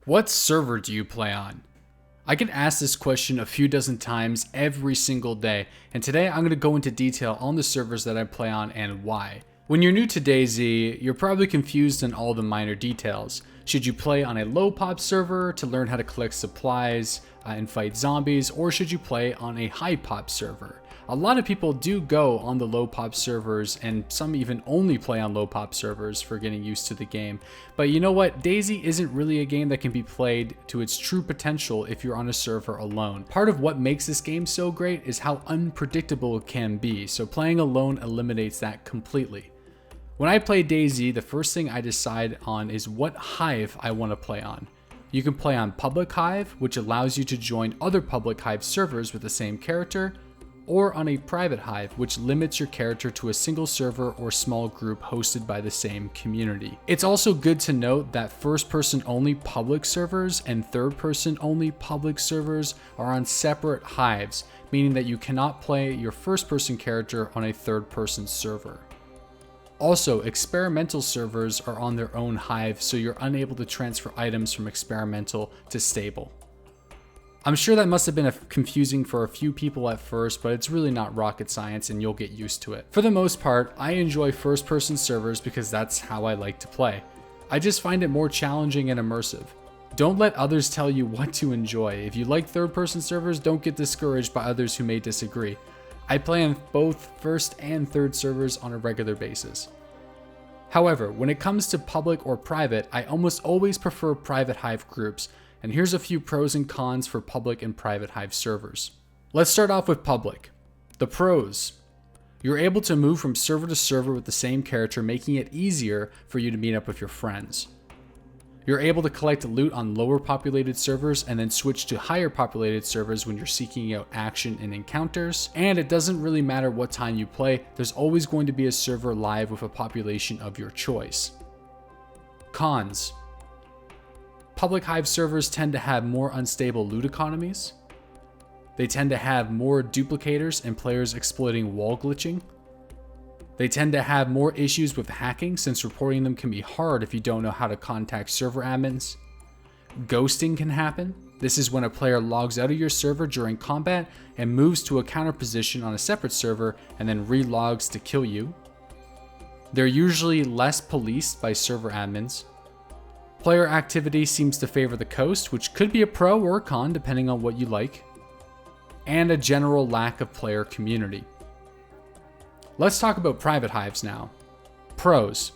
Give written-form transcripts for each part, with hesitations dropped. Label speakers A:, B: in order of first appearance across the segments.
A: What server do you play on? I get asked this question a few dozen times every single day, and today I'm going to go into detail on the servers that I play on and why. When you're new to DayZ, you're probably confused on all the minor details. Should you play on a low pop server to learn how to collect supplies and fight zombies, or should you play on a high pop server? A lot of people do go on the low pop servers, and some even only play on low pop servers for getting used to the game. But you know what? DayZ isn't really a game that can be played to its true potential if you're on a server alone. Part of what makes this game so great is how unpredictable it can be, so playing alone eliminates that completely. When I play DayZ, the first thing I decide on is what hive I want to play on. You can play on public hive, which allows you to join other public hive servers with the same character, or on a private hive, which limits your character to a single server or small group hosted by the same community. It's also good to note that first-person only public servers and third-person only public servers are on separate hives, meaning that you cannot play your first-person character on a third-person server. Also, experimental servers are on their own hive, so you're unable to transfer items from experimental to stable. I'm sure that must have been confusing for a few people at first, but it's really not rocket science and you'll get used to it. For the most part, I enjoy first-person servers because that's how I like to play. I just find it more challenging and immersive. Don't let others tell you what to enjoy. If you like third-person servers, don't get discouraged by others who may disagree. I play on both first and third servers on a regular basis. However, when it comes to public or private, I almost always prefer private hive groups. And here's a few pros and cons for public and private hive servers. Let's start off with public. The pros. You're able to move from server to server with the same character, making it easier for you to meet up with your friends. You're able to collect loot on lower populated servers and then switch to higher populated servers when you're seeking out action and encounters. And it doesn't really matter what time you play, there's always going to be a server live with a population of your choice. Cons. Public hive servers tend to have more unstable loot economies. They tend to have more duplicators and players exploiting wall glitching. They tend to have more issues with hacking, since reporting them can be hard if you don't know how to contact server admins. Ghosting can happen. This is when a player logs out of your server during combat and moves to a counter position on a separate server and then relogs to kill you. They're usually less policed by server admins. Player activity seems to favor the coast, which could be a pro or a con depending on what you like, and a general lack of player community. Let's talk about private hives now. Pros.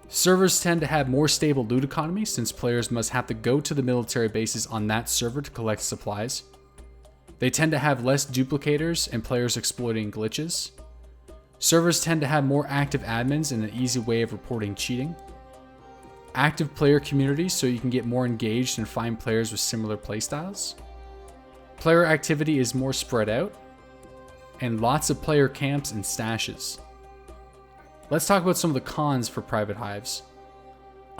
A: Servers tend to have more stable loot economy, since players must have to go to the military bases on that server to collect supplies. They tend to have less duplicators and players exploiting glitches. Servers tend to have more active admins and an easy way of reporting cheating. Active player communities, so you can get more engaged and find players with similar playstyles. Player activity is more spread out, and lots of player camps and stashes. Let's talk about some of the cons for private hives.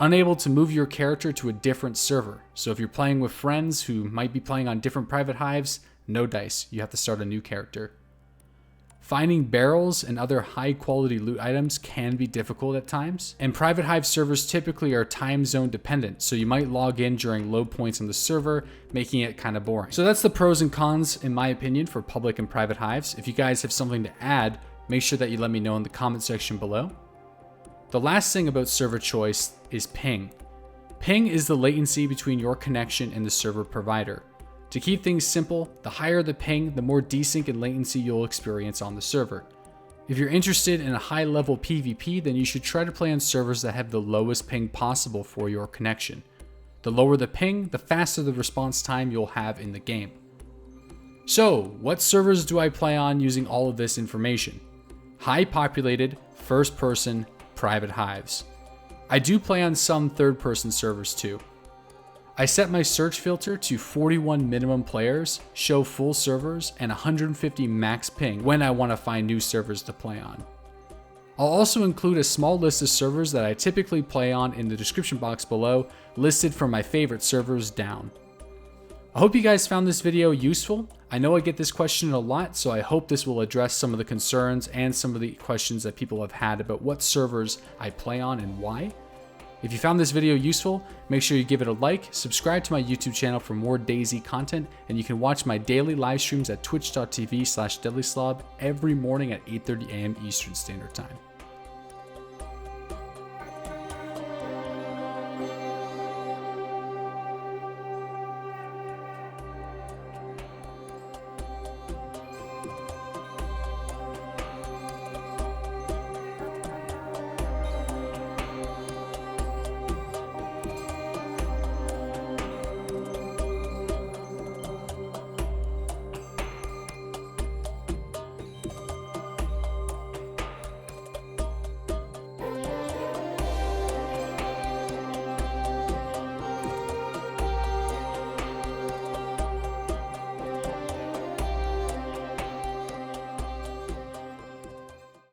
A: Unable to move your character to a different server. So if you're playing with friends who might be playing on different private hives, no dice, you have to start a new character. Finding barrels and other high quality loot items can be difficult at times, and private hive servers typically are time zone dependent, so you might log in during low points on the server, making it kind of boring. So that's the pros and cons, in my opinion, for public and private hives. If you guys have something to add, make sure that you let me know in the comment section below. The last thing about server choice is ping. Ping is the latency between your connection and the server provider. To keep things simple, the higher the ping, the more desync and latency you'll experience on the server. If you're interested in a high-level PvP, then you should try to play on servers that have the lowest ping possible for your connection. The lower the ping, the faster the response time you'll have in the game. So, what servers do I play on using all of this information? High-populated, first-person, private hives. I do play on some third-person servers too. I set my search filter to 41 minimum players, show full servers, and 150 max ping when I want to find new servers to play on. I'll also include a small list of servers that I typically play on in the description box below, listed from my favorite servers down. I hope you guys found this video useful. I know I get this question a lot, so I hope this will address some of the concerns and some of the questions that people have had about what servers I play on and why. If you found this video useful, make sure you give it a like, subscribe to my YouTube channel for more DayZ content, and you can watch my daily live streams at twitch.tv/deadlyslob every morning at 8:30 a.m. Eastern Standard Time.